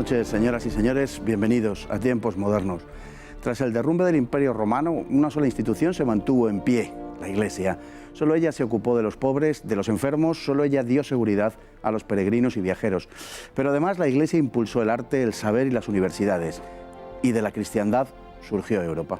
noches, señoras y señores. Bienvenidos a Tiempos Modernos. Tras el derrumbe del Imperio Romano, una sola institución se mantuvo en pie, la Iglesia. Solo ella se ocupó de los pobres, de los enfermos, solo ella dio seguridad a los peregrinos y viajeros. Pero además la Iglesia impulsó el arte, el saber y las universidades. Y de la cristiandad surgió Europa.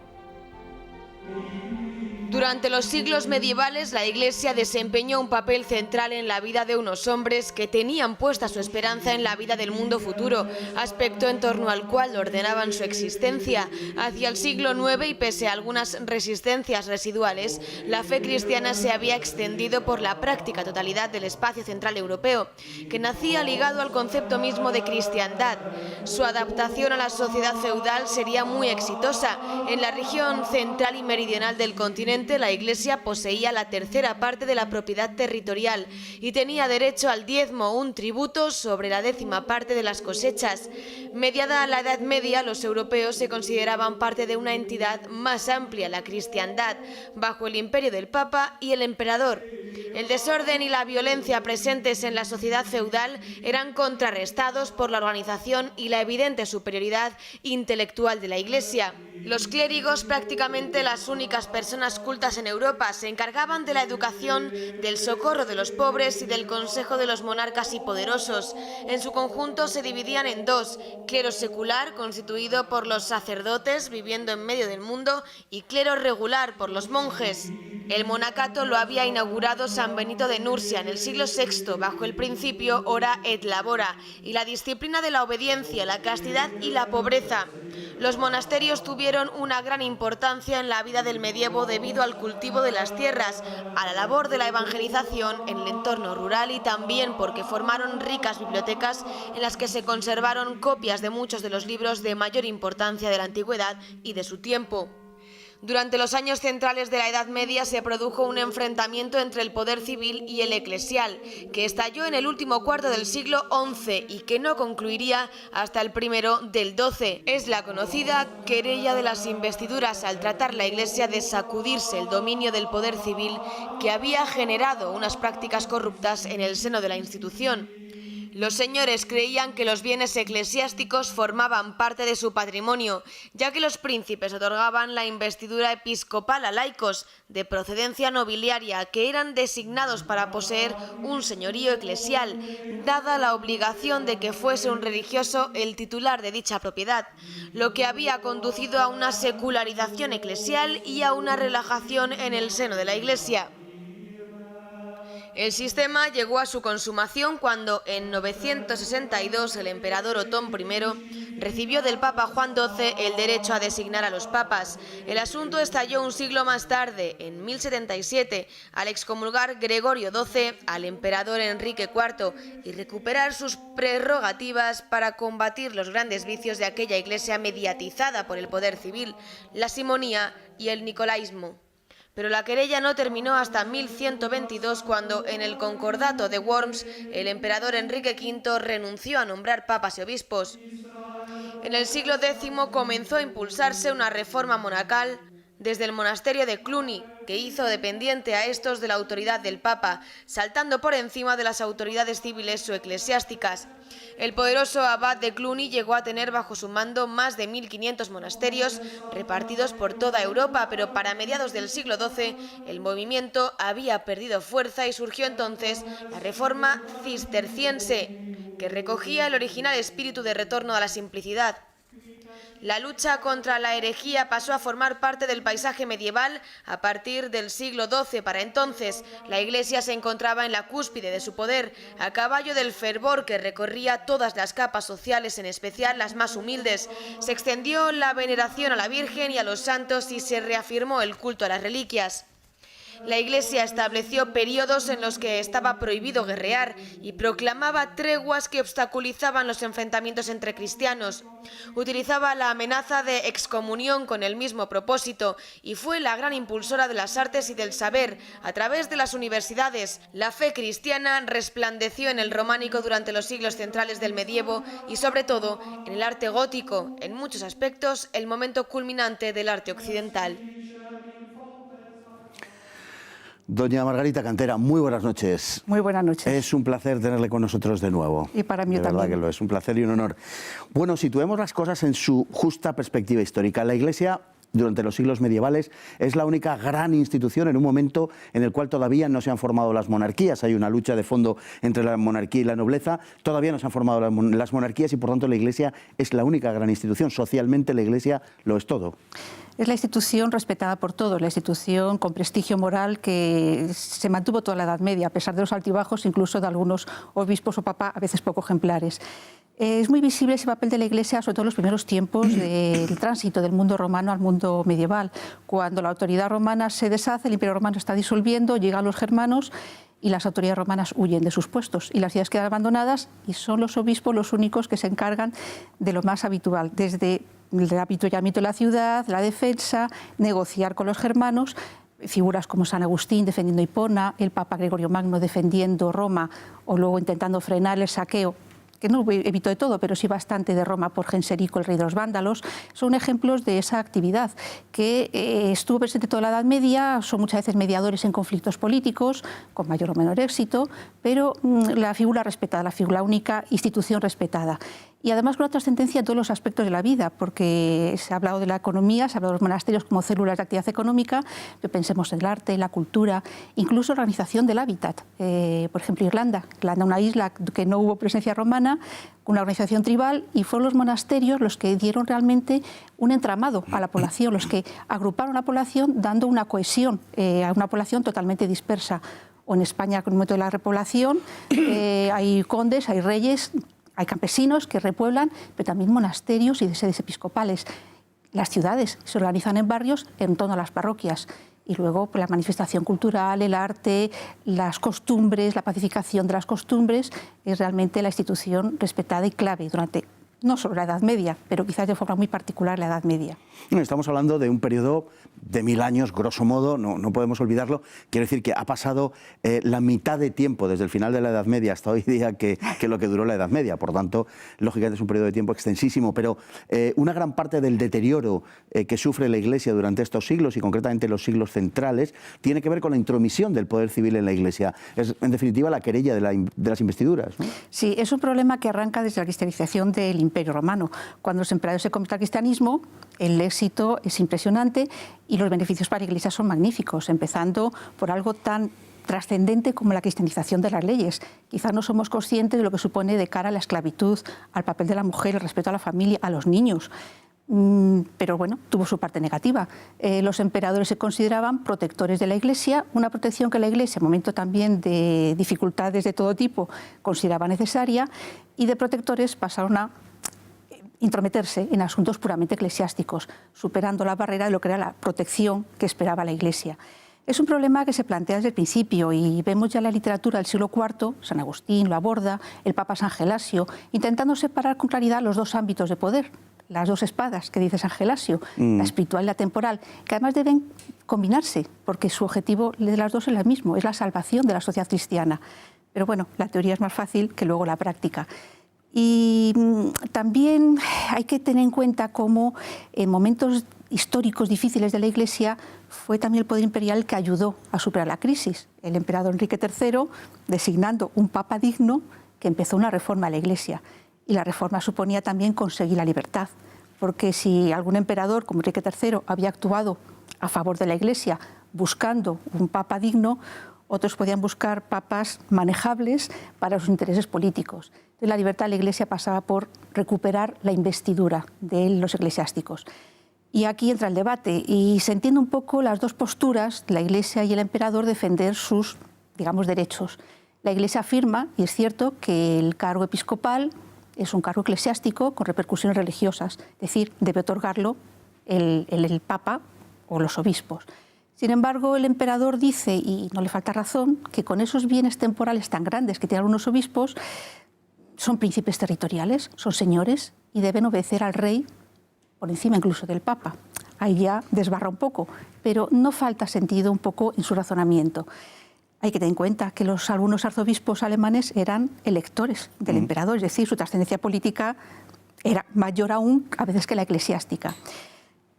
Durante los siglos medievales, la Iglesia desempeñó un papel central en la vida de unos hombres que tenían puesta su esperanza en la vida del mundo futuro, aspecto en torno al cual ordenaban su existencia. Hacia el siglo IX, y pese a algunas resistencias residuales, la fe cristiana se había extendido por la práctica totalidad del espacio central europeo, que nacía ligado al concepto mismo de cristiandad. Su adaptación a la sociedad feudal sería muy exitosa. En la región central y meridional del continente, la Iglesia poseía la tercera parte de la propiedad territorial y tenía derecho al diezmo, un tributo sobre la décima parte de las cosechas. Mediada la Edad Media, los europeos se consideraban parte de una entidad más amplia, la cristiandad, bajo el imperio del Papa y el emperador. El desorden y la violencia presentes en la sociedad feudal eran contrarrestados por la organización y la evidente superioridad intelectual de la Iglesia. Los clérigos, prácticamente las únicas personas cultas en Europa, se encargaban de la educación, del socorro de los pobres y del consejo de los monarcas y poderosos. En su conjunto se dividían en dos: clero secular, constituido por los sacerdotes viviendo en medio del mundo, y clero regular, por los monjes. El monacato lo había inaugurado San Benito de Nursia en el siglo VI, bajo el principio ora et labora, y la disciplina de la obediencia, la castidad y la pobreza. Los monasterios tuvieron una gran importancia en la vida del medievo debido al cultivo de las tierras, a la labor de la evangelización en el entorno rural y también porque formaron ricas bibliotecas en las que se conservaron copias de muchos de los libros de mayor importancia de la antigüedad y de su tiempo. Durante los años centrales de la Edad Media se produjo un enfrentamiento entre el poder civil y el eclesial, que estalló en el último cuarto del siglo XI y que no concluiría hasta el primero del XII. Es la conocida querella de las investiduras, al tratar la Iglesia de sacudirse el dominio del poder civil que había generado unas prácticas corruptas en el seno de la institución. Los señores creían que los bienes eclesiásticos formaban parte de su patrimonio, ya que los príncipes otorgaban la investidura episcopal a laicos de procedencia nobiliaria que eran designados para poseer un señorío eclesial, dada la obligación de que fuese un religioso el titular de dicha propiedad, lo que había conducido a una secularización eclesial y a una relajación en el seno de la Iglesia. El sistema llegó a su consumación cuando, en 962, el emperador Otón I recibió del Papa Juan XII el derecho a designar a los papas. El asunto estalló un siglo más tarde, en 1077, al excomulgar Gregorio XII al emperador Enrique IV y recuperar sus prerrogativas para combatir los grandes vicios de aquella iglesia mediatizada por el poder civil, la simonía y el nicolaísmo. Pero la querella no terminó hasta 1122, cuando, en el Concordato de Worms, el emperador Enrique V renunció a nombrar papas y obispos. En el siglo X comenzó a impulsarse una reforma monacal desde el monasterio de Cluny, que hizo dependiente a estos de la autoridad del Papa, saltando por encima de las autoridades civiles o eclesiásticas. El poderoso abad de Cluny llegó a tener bajo su mando más de 1500 monasterios repartidos por toda Europa, pero para mediados del siglo XII el movimiento había perdido fuerza y surgió entonces la Reforma Cisterciense, que recogía el original espíritu de retorno a la simplicidad. La lucha contra la herejía pasó a formar parte del paisaje medieval a partir del siglo XII. Para entonces, la Iglesia se encontraba en la cúspide de su poder, a caballo del fervor que recorría todas las capas sociales, en especial las más humildes. Se extendió la veneración a la Virgen y a los santos y se reafirmó el culto a las reliquias. La Iglesia estableció periodos en los que estaba prohibido guerrear y proclamaba treguas que obstaculizaban los enfrentamientos entre cristianos. Utilizaba la amenaza de excomunión con el mismo propósito y fue la gran impulsora de las artes y del saber. A través de las universidades, la fe cristiana resplandeció en el románico durante los siglos centrales del medievo y, sobre todo, en el arte gótico, en muchos aspectos el momento culminante del arte occidental. Doña Margarita Cantera, muy buenas noches. Muy buenas noches. Es un placer tenerle con nosotros de nuevo. Y para mí de también. verdad que lo es, un placer y un honor. Bueno, situemos las cosas en su justa perspectiva histórica. La Iglesia, durante los siglos medievales, es la única gran institución en un momento en el cual todavía no se han formado las monarquías. Hay una lucha de fondo entre la monarquía y la nobleza. Todavía no se han formado las monarquías y, por tanto, la Iglesia es la única gran institución. Socialmente, la Iglesia lo es todo. Es la institución respetada por todos, la institución con prestigio moral que se mantuvo toda la Edad Media, a pesar de los altibajos, incluso de algunos obispos o papas, a veces poco ejemplares. Es muy visible ese papel de la Iglesia, sobre todo en los primeros tiempos del tránsito del mundo romano al mundo medieval. Cuando la autoridad romana se deshace, el Imperio Romano está disolviendo, llegan los germanos y las autoridades romanas huyen de sus puestos y las ciudades quedan abandonadas y son los obispos los únicos que se encargan de lo más habitual, desde el apituyamiento de la ciudad, la defensa, negociar con los germanos. Figuras como San Agustín defendiendo Hipona, el Papa Gregorio Magno defendiendo Roma o luego intentando frenar el saqueo, que no evitó de todo, pero sí bastante, de Roma por Genserico, el rey de los vándalos, son ejemplos de esa actividad que estuvo presente toda la Edad Media, son muchas veces mediadores en conflictos políticos, con mayor o menor éxito, pero la figura respetada, la única institución respetada. Y además con una trascendencia en todos los aspectos de la vida, porque se ha hablado de la economía, se ha hablado de los monasterios como células de actividad económica, pero pensemos en el arte, la cultura, incluso la organización del hábitat. Por ejemplo, Irlanda, una isla que no hubo presencia romana, con una organización tribal, y fueron los monasterios los que dieron realmente un entramado a la población, los que agruparon a la población dando una cohesión a una población totalmente dispersa. O en España, con el momento de la repoblación, hay condes, hay reyes, hay campesinos que repueblan, pero también monasterios y sedes episcopales. Las ciudades se organizan en barrios en torno a las parroquias. Y luego pues, la manifestación cultural, el arte, las costumbres, la pacificación de las costumbres, es realmente la institución respetada y clave durante no solo la Edad Media, pero quizás de forma muy particular la Edad Media. Estamos hablando de un periodo de 1000 años, grosso modo, no podemos olvidarlo. Quiero decir que ha pasado la mitad de tiempo desde el final de la Edad Media hasta hoy día que lo que duró la Edad Media. Por tanto, lógicamente es un periodo de tiempo extensísimo, pero una gran parte del deterioro que sufre la Iglesia durante estos siglos, y concretamente los siglos centrales, tiene que ver con la intromisión del poder civil en la Iglesia. Es, en definitiva, la querella de las investiduras, ¿no? Sí, es un problema que arranca desde la cristianización del Imperio Romano. Cuando los emperadores se convierten al cristianismo, el éxito es impresionante y los beneficios para la Iglesia son magníficos, empezando por algo tan trascendente como la cristianización de las leyes. Quizás no somos conscientes de lo que supone de cara a la esclavitud, al papel de la mujer, el respeto a la familia, a los niños. Pero bueno, tuvo su parte negativa. Los emperadores se consideraban protectores de la Iglesia, una protección que la Iglesia, en momento también de dificultades de todo tipo, consideraba necesaria, y de protectores pasaron a intrometerse en asuntos puramente eclesiásticos, superando la barrera de lo que era la protección que esperaba la Iglesia. Es un problema que se plantea desde el principio y vemos ya en la literatura del siglo IV, San Agustín lo aborda, el Papa San Gelasio, intentando separar con claridad los dos ámbitos de poder, las dos espadas que dice San Gelasio, la espiritual y la temporal, que además deben combinarse, porque su objetivo de las dos es el mismo, es la salvación de la sociedad cristiana. Pero bueno, la teoría es más fácil que luego la práctica. Y también hay que tener en cuenta cómo en momentos históricos difíciles de la Iglesia fue también el poder imperial el que ayudó a superar la crisis. El emperador Enrique III designando un papa digno que empezó una reforma a la Iglesia. Y la reforma suponía también conseguir la libertad, porque si algún emperador como Enrique III había actuado a favor de la Iglesia buscando un papa digno, otros podían buscar papas manejables para sus intereses políticos. Entonces, la libertad de la Iglesia pasaba por recuperar la investidura de los eclesiásticos. Y aquí entra el debate y se entiende un poco las dos posturas, la Iglesia y el emperador, defender sus, digamos, derechos. La Iglesia afirma, y es cierto, que el cargo episcopal es un cargo eclesiástico con repercusiones religiosas, es decir, debe otorgarlo el Papa o los obispos. Sin embargo, el emperador dice, y no le falta razón, que con esos bienes temporales tan grandes que tienen algunos obispos, son príncipes territoriales, son señores y deben obedecer al rey por encima incluso del Papa. Ahí ya desbarra un poco, pero no falta sentido un poco en su razonamiento. Hay que tener en cuenta que algunos arzobispos alemanes eran electores del emperador, es decir, su trascendencia política era mayor aún a veces que la eclesiástica.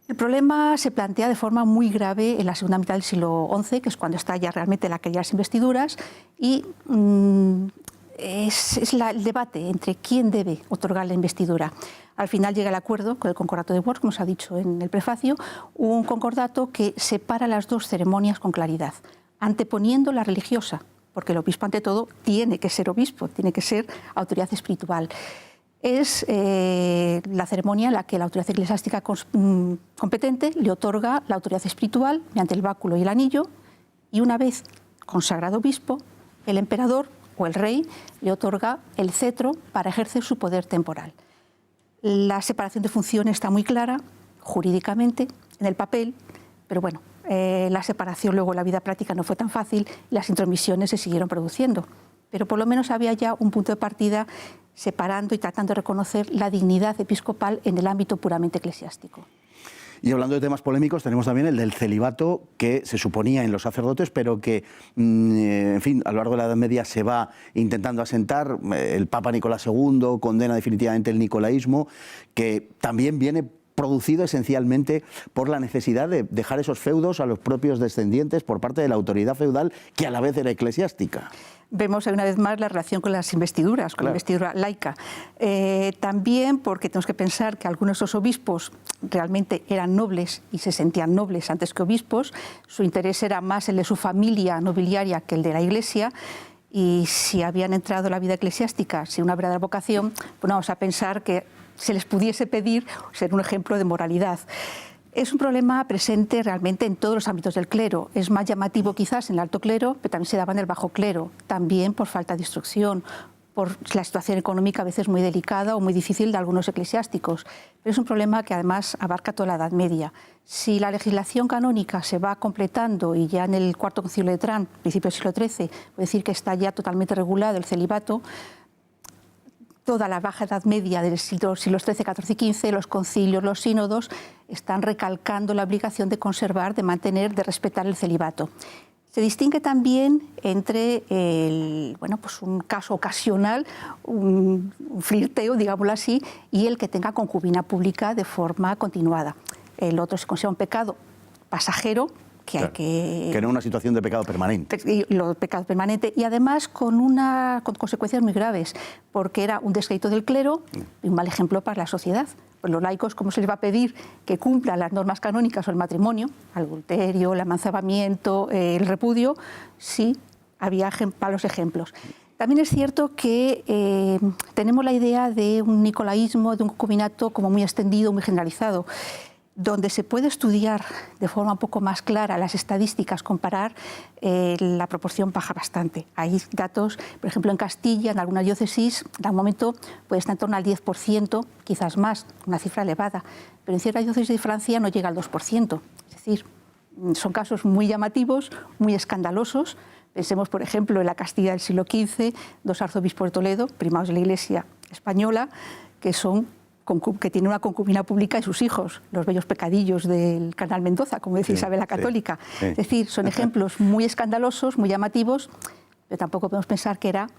El problema se plantea de forma muy grave en la segunda mitad del siglo XI, que es cuando está ya realmente la caída de las investiduras, y es el debate entre quién debe otorgar la investidura. Al final llega el acuerdo con el Concordato de Worms, como se ha dicho en el prefacio, un concordato que separa las dos ceremonias con claridad, anteponiendo la religiosa, porque el obispo ante todo tiene que ser obispo, tiene que ser autoridad espiritual. Es la ceremonia en la que la autoridad eclesiástica competente le otorga la autoridad espiritual mediante el báculo y el anillo, y una vez consagrado obispo, el emperador o el rey le otorga el cetro para ejercer su poder temporal. La separación de funciones está muy clara, jurídicamente, en el papel, pero bueno, la separación luego en la vida práctica no fue tan fácil y las intromisiones se siguieron produciendo. Pero por lo menos había ya un punto de partida separando y tratando de reconocer la dignidad episcopal en el ámbito puramente eclesiástico. Y hablando de temas polémicos, tenemos también el del celibato, que se suponía en los sacerdotes, pero que, en fin, a lo largo de la Edad Media se va intentando asentar. El Papa Nicolás II condena definitivamente el nicolaísmo, que también viene producido esencialmente por la necesidad de dejar esos feudos a los propios descendientes por parte de la autoridad feudal, que a la vez era eclesiástica. Vemos una vez más la relación con las investiduras, con la investidura laica. También porque tenemos que pensar que algunos de esos obispos realmente eran nobles y se sentían nobles antes que obispos. Su interés era más el de su familia nobiliaria que el de la Iglesia. Y si habían entrado en la vida eclesiástica sin una verdadera vocación, pues vamos a pensar que se les pudiese pedir ser un ejemplo de moralidad. Es un problema presente realmente en todos los ámbitos del clero. Es más llamativo quizás en el alto clero, pero también se daba en el bajo clero, también por falta de instrucción, por la situación económica a veces muy delicada o muy difícil de algunos eclesiásticos. Pero es un problema que además abarca toda la Edad Media. Si la legislación canónica se va completando y ya en el Cuarto Concilio de Trant, principio del siglo XIII, puede decir que está ya totalmente regulado el celibato, toda la baja Edad Media de los siglos XIII, XIV y XV, los concilios, los sínodos, están recalcando la obligación de conservar, de mantener, de respetar el celibato. Se distingue también entre un caso ocasional, un flirteo, digámoslo así, y el que tenga concubina pública de forma continuada. El otro se considera un pecado pasajero, que no una situación de pecado permanente. Pecado permanente, y además con consecuencias muy graves, porque era un descrédito del clero y un mal ejemplo para la sociedad. Pues los laicos, ¿cómo se les va a pedir que cumplan las normas canónicas o el matrimonio, el adulterio, el amancebamiento, el repudio? Sí, había malos ejemplos. También es cierto que tenemos la idea de un nicolaísmo, de un concubinato como muy extendido, muy generalizado. Donde se puede estudiar de forma un poco más clara las estadísticas, comparar, la proporción baja bastante. Hay datos, por ejemplo, en Castilla, en alguna diócesis, en algún momento puede estar en torno al 10%, quizás más, una cifra elevada, pero en ciertas diócesis de Francia no llega al 2%. Es decir, son casos muy llamativos, muy escandalosos. Pensemos, por ejemplo, en la Castilla del siglo XV, dos arzobispos de Toledo, primados de la Iglesia española, que tiene una concubina pública y sus hijos, los bellos pecadillos del cardenal Mendoza, como decía Isabel la Católica. Sí. Es decir, son ejemplos muy escandalosos, muy llamativos, pero tampoco podemos pensar que era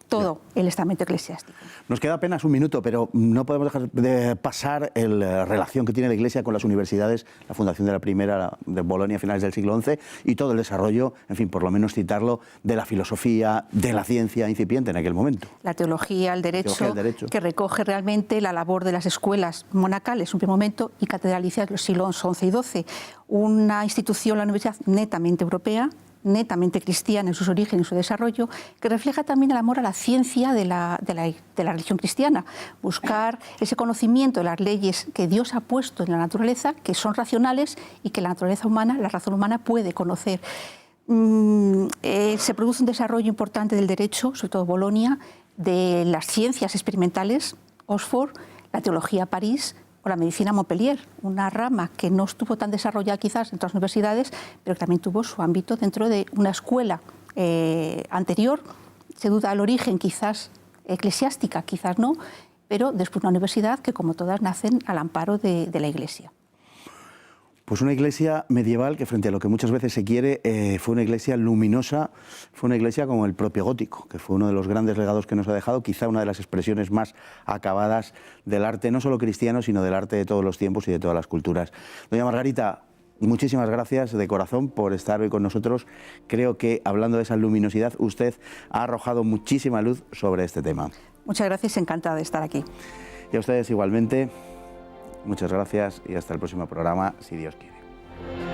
todo el estamento eclesiástico. Nos queda apenas un minuto, pero no podemos dejar de pasar la relación que tiene la Iglesia con las universidades, la fundación de la primera de Bolonia a finales del siglo XI y todo el desarrollo, en fin, por lo menos citarlo, de la filosofía, de la ciencia incipiente en aquel momento. La teología, el derecho, que recoge realmente la labor de las escuelas monacales en un primer momento y catedralicias de los siglos XI y XII. Una institución, la universidad, netamente europea, netamente cristiana en sus orígenes y en su desarrollo, que refleja también el amor a la ciencia de la religión cristiana, buscar ese conocimiento de las leyes que Dios ha puesto en la naturaleza, que son racionales y que la naturaleza humana, la razón humana puede conocer. Se produce un desarrollo importante del derecho, sobre todo Bolonia, de las ciencias experimentales, Oxford, la teología, París, o la medicina, Montpellier, una rama que no estuvo tan desarrollada quizás en otras universidades, pero que también tuvo su ámbito dentro de una escuela anterior. Se duda el origen, quizás eclesiástica, quizás no, pero después una universidad que, como todas, nacen al amparo de la Iglesia. Pues una iglesia medieval que, frente a lo que muchas veces se quiere, fue una iglesia luminosa, fue una iglesia como el propio gótico, que fue uno de los grandes legados que nos ha dejado, quizá una de las expresiones más acabadas del arte, no solo cristiano, sino del arte de todos los tiempos y de todas las culturas. Doña Margarita, muchísimas gracias de corazón por estar hoy con nosotros. Creo que, hablando de esa luminosidad, usted ha arrojado muchísima luz sobre este tema. Muchas gracias, encantada de estar aquí. Y a ustedes igualmente, muchas gracias y hasta el próximo programa, si Dios quiere.